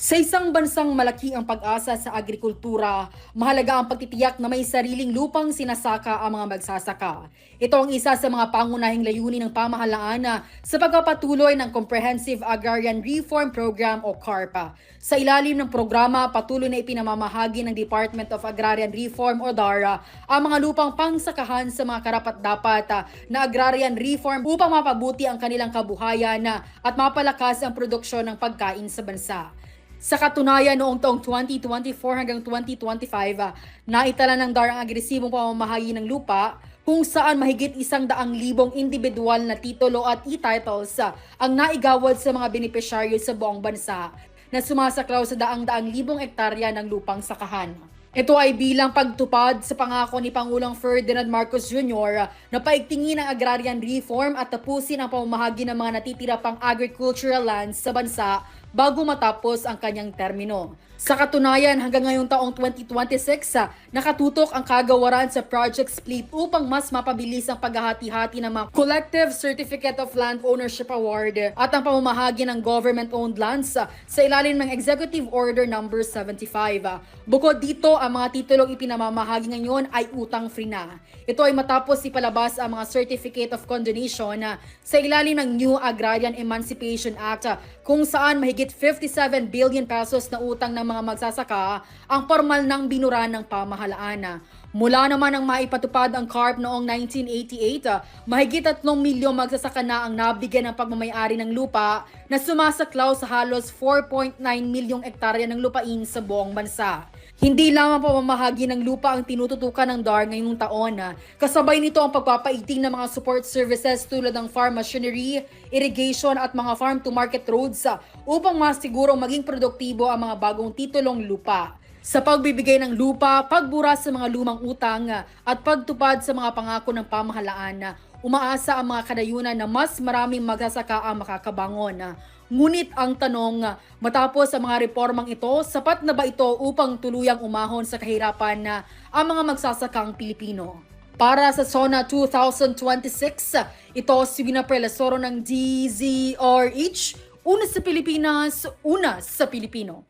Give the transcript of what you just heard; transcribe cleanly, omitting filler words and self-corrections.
Sa isang bansang malaki ang pag-asa sa agrikultura, mahalaga ang pagtitiyak na may sariling lupang sinasaka ang mga magsasaka. Ito ang isa sa mga pangunahing layunin ng pamahalaan sa pagpapatuloy ng Comprehensive Agrarian Reform Program o CARPA. Sa ilalim ng programa, patuloy na ipinamamahagi ng Department of Agrarian Reform o DARA ang mga lupang pangsakahan sa mga karapat-dapat na agrarian reform upang mapabuti ang kanilang kabuhayan at mapalakas ang produksyon ng pagkain sa bansa. Sa katunayan, noong taong 2024 hanggang 2025, naitala ng DARA ang agresibong pamamahagi ng lupa kung saan mahigit 100,000 individual na titulo at e-titles ang naigawad sa mga benepisyaryo sa buong bansa na sumasaklaw sa daang-daang libong ektarya ng lupang sakahan. Ito ay bilang pagtupad sa pangako ni Pangulong Ferdinand Marcos Jr. na paigtingin ang agrarian reform at tapusin ang pamamahagi ng mga natitira pang agricultural lands sa bansa bago matapos ang kanyang termino. Sa katunayan, hanggang ngayong taong 2026, nakatutok ang kagawaran sa Project Split upang mas mapabilis ang paghahati-hati ng mga Collective Certificate of Land Ownership Award at ang pamamahagi ng government-owned lands sa ilalim ng Executive Order No. 75. Bukod dito, ang mga titulong ipinamamahagi ngayon ay utang-free na. Ito ay matapos ipalabas ang mga Certificate of Condonation sa ilalim ng New Agrarian Emancipation Act kung saan mahigit 57 billion pesos na utang ng mga magsasaka ang formal ng binura ng pamahalaan. Mula naman ang maipatupad ang CARP noong 1988, mahigit 3 milyong magsasaka na ang nabigyan ng pagmamayari ng lupa na sumasaklaw sa halos 4.9 milyong ektarya ng lupain sa buong bansa. Hindi lamang pamamahagi ng lupa ang tinututukan ng DAR ngayong taon. Kasabay nito ang pagpapaiting ng mga support services tulad ng farm machinery, irrigation at mga farm-to-market roads upang masigurong maging produktibo ang mga bagong titulong lupa. Sa pagbibigay ng lupa, pagbura sa mga lumang utang at pagtupad sa mga pangako ng pamahalaan, umaasa ang mga kadayunan na mas maraming magsasaka ang makakabangon. Ngunit ang tanong, matapos ang mga reformang ito, sapat na ba ito upang tuluyang umahon sa kahirapan ang mga magsasakang Pilipino? Para sa SONA 2026, ito si Wina Prelasoro ng DZRH, una sa Pilipinas, una sa Pilipino.